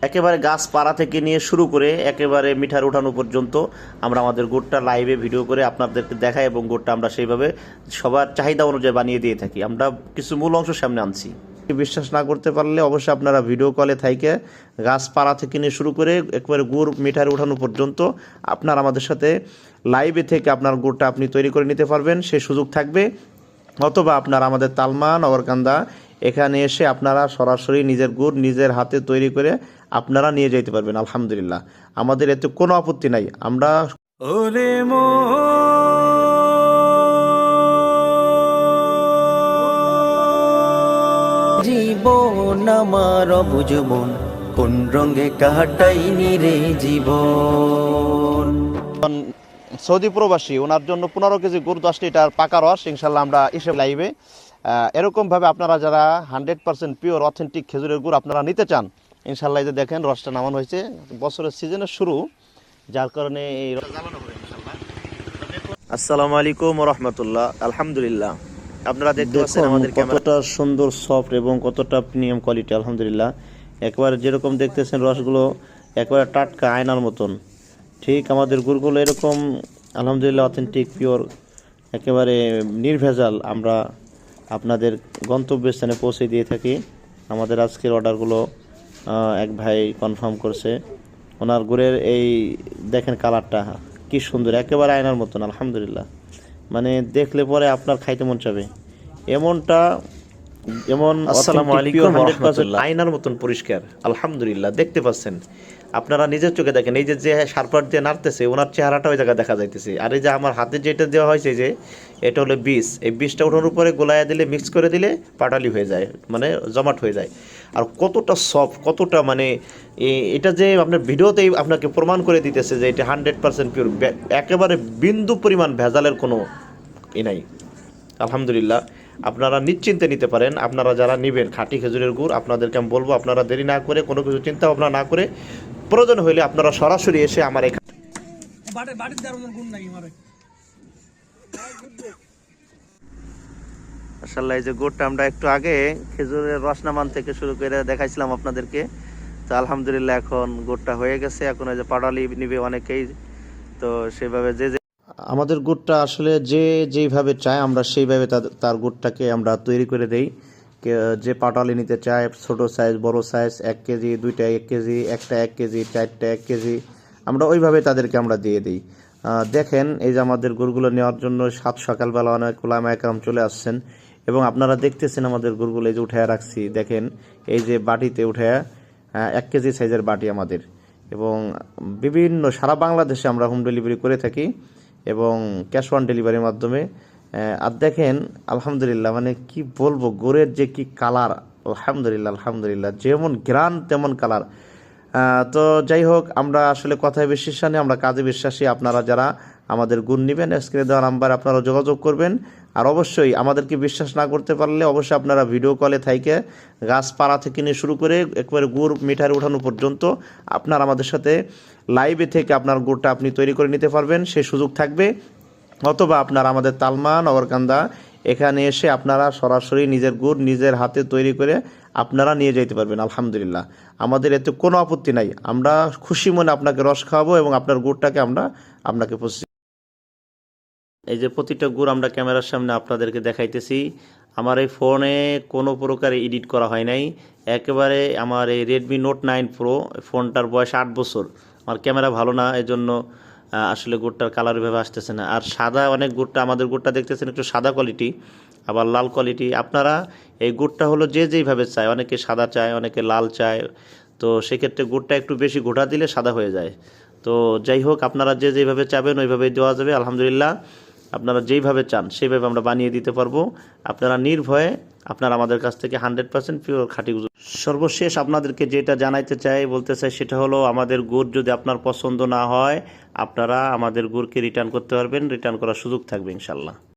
একেবারে গাছ পাড়া থেকে নিয়ে শুরু করে একেবারে মিঠার উঠানো পর্যন্ত আমরা আমাদের গুড়টা লাইভে ভিডিও করে আপনাদেরকে দেখাই এবং গুড়টা আমরা সেইভাবে সবার চাহিদা অনুযায়ী বানিয়ে দিয়ে থাকি। আমরা কিছু মূল অংশ সামনে আনছি। বিশ্বাস না করতে পারলে অবশ্যই আপনারা ভিডিও কলে থাইকে গাছ পাড়া থেকে নিয়ে শুরু করে একেবারে গুড় মিঠার উঠানো পর্যন্ত আপনার আমাদের সাথে লাইভে থেকে আপনার গুড়টা আপনি তৈরি করে নিতে পারবেন, সেই সুযোগ থাকবে। অথবা আপনারা আমাদের তালমা নগরকান্দা এখানে এসে আপনারা সরাসরি নিজের গুড় নিজের হাতে তৈরি করে আপনারা নিয়ে যেতে পারবেন। আলহামদুলিল্লাহ, আমাদের এতে কোনো আপত্তি নাই। আমরা জীবন আমার বুঝবন কোন রঙে কাটাইনি রে জীবন। সৌদি প্রবাসী, ওনার জন্য 15 কেজি গুড় 10 লিটার পাকা রস ইনশাল্লাহ আমরা এসে লাইভে এরকমভাবে আপনারা যারা 100% পিওর অথেন্টিক খেজুরের গুড় আপনারা নিতে চান ইনশাল্লাহ, এই যে দেখেন রসটা নামানো হয়েছে, বছরের সিজনের শুরু, যার কারণে এই আসসালামু আলাইকুম ওয়া রাহমাতুল্লাহ। আলহামদুলিল্লাহ, আপনারা দেখতে পাচ্ছেন আমাদের কতটা সুন্দর সফট এবং কতটা প্রিমিয়াম কোয়ালিটি। আলহামদুলিল্লাহ, একবার যেরকম দেখতেছেন রসগুলো একবারে টাটকা আয়নার মতন, ঠিক আমাদের গুড়গুলো এরকম আলহামদুলিল্লাহ অথেন্টিক পিওর একেবারে নির্ভেজাল আমরা আপনাদের গন্তব্যস্থানে পৌঁছে দিয়ে থাকি। আমাদের আজকের অর্ডারগুলো এক ভাই কনফার্ম করছে। ওনার গুড়ের এই দেখেন কালারটা কি সুন্দর, একেবারে আয়নার মতন। আলহামদুলিল্লাহ, মানে দেখলে পরে আপনার খাইতে মন চাবে এমনটা, যেমন আসসালামু আলাইকুম ওয়া রাহমাতুল্লাহ, আয়নার মতন পরিষ্কার। আলহামদুলিল্লাহ, দেখতে পাচ্ছেন আপনারা নিজের চোখে দেখেন, এই যে সারপাট দিয়ে নাড়তেছে ওনার চেহারাটা ওই জায়গায় দেখা যাইতেছে। আর এই যে আমার হাতে যেটা দেওয়া হয়েছে যে এটা হলো বীজ, এই বীজটা ওঠার উপরে গোলায়া দিলে মিক্স করে দিলে পাটালি হয়ে যায়, মানে জমাট হয়ে যায়। আর কতটা সফট, কতটা মানে এটা যে আপনার ভিডিওতেই আপনাকে প্রমাণ করে দিতেছে যে এটা 100% পিওর, একেবারে বিন্দু পরিমাণ ভেজালের কোনো নাই। আলহামদুলিল্লাহ, আপনারা নিশ্চিন্তে নিতে পারেন। আপনারা যারা নেবেন খাঁটি খেজুরের গুড়, আপনাদেরকে আমি বলবো আপনারা দেরি না করে, কোনো কিছু চিন্তা ভাবনা না করে, প্রয়োজন হইলে আপনারা সরাসরি এসে আমার এখানে মাশাআল্লাহ, এই যে গুড়টা আমরা একটু আগে খেজুরের রসনামান থেকে শুরু করে দেখাইছিলাম আপনাদেরকে। তো আলহামদুলিল্লাহ এখন গুড়টা হয়ে গেছে। এখন এই যে পাটালি নিবে অনেকেই, তো সেভাবে যে আমাদের গুড়টা আসলে যে যেইভাবে চায় আমরা সেইভাবে তার গুড়টাকে আমরা তৈরি করে দেই। যে পাটালি নিতে চায়, ছোট সাইজ বড় সাইজ, 1 কেজি, 2টা 1 কেজি, একটা 1 কেজি, 4টা 1 কেজি, আমরা ওইভাবে তাদেরকে আমরা দিয়ে দিই। দেখেন এই যে আমাদের গুড়গুলো নেওয়ার জন্য সকালবেলা অনেক ওলামা একরাম চলে আসছেন এবং আপনারা দেখতেছেন আমাদের গুড়গুলো এই যে উঠায় রাখছি। দেখেন এই যে বাটিতে উঠায় 1 কেজি সাইজের বাটি আমাদের, এবং বিভিন্ন সারা বাংলাদেশে আমরা হোম ডেলিভারি করে থাকি এবং ক্যাশ অন ডেলিভারির মাধ্যমে। আর দেখেন আলহামদুলিল্লাহ, মানে কি বলবো, গুড়ের যে কি কালার, আলহামদুলিল্লাহ আলহামদুলিল্লাহ, যেমন গ্রান তেমন কালার। তো যাই হোক, আমরা আসলে কথায় বিশ্বাস নেই, আমরা কাজে বিশ্বাসী। আপনারা যারা আমাদের গুড় নেবেন স্ক্রিনে দেওয়া নাম্বার আপনারা যোগাযোগ করবেন। আর অবশ্যই আমাদেরকে বিশ্বাস না করতে পারলে অবশ্যই আপনারা ভিডিও কলে থাইকে গাছ পাড়া থেকে নিয়ে শুরু করে একবারে গুড় মিঠার উঠানো পর্যন্ত আপনার আমাদের সাথে লাইভে থেকে আপনার গুড়টা আপনি তৈরি করে নিতে পারবেন, সেই সুযোগ থাকবে। অথবা আপনারা আমাদের তালমা নগরকান্দা এখানে এসে আপনারা সরাসরি নিজের গুড় নিজের হাতে তৈরি করে আপনারা নিয়ে যেতে পারবেন। আলহামদুলিল্লাহ, আমাদের এতে কোনো আপত্তি নাই। আমরা খুশি মনে আপনাকে রস খাওয়াবো এবং আপনার গুড়টাকে আমরা আপনাকে এই যে প্রতিটা গুড় আমরা ক্যামেরার সামনে আপনাদেরকে দেখাইতেছি। আমার এই ফোনে কোনো প্রকার এডিট করা হয় নাই, একেবারে আমার এই রেডমি নোট 9 প্রো ফোনটার বয়স 8 বছর। আমার ক্যামেরা ভালো না, এই জন্য আসলে গুড়টার কালার ভেবে আসতেছে না। আর সাদা অনেক গুড়টা, আমাদের গুড়টা দেখতেছেন একটু সাদা কোয়ালিটি, আবার লাল কোয়ালিটি। আপনারা এই গুড়টা হলো যে যেইভাবে চায়, অনেকে সাদা চায়, অনেকে লাল চায়, তো সেক্ষেত্রে গুড়টা একটু বেশি ঘোটা দিলে সাদা হয়ে যায়। তো যাই হোক, আপনারা যে যেইভাবে চাবেন ওইভাবেই দেওয়া যাবে। আলহামদুলিল্লাহ, আপনারা যেইভাবে চান সেইভাবে আমরা বানিয়ে দিতে পারবো। আপনারা নির্ভয়ে আপনারা আমাদের কাছ থেকে 100% পিওর খাঁটি গুড়। সর্বশেষ আপনাদেরকে যেটা জানাইতে চাই, বলতে চাই, সেটা হলো আমাদের গুড় যদি আপনার পছন্দ না হয় আপনারা আমাদের গুড়কে রিটার্ন করতে পারবেন, রিটার্ন করার সুযোগ থাকবে ইনশাল্লাহ।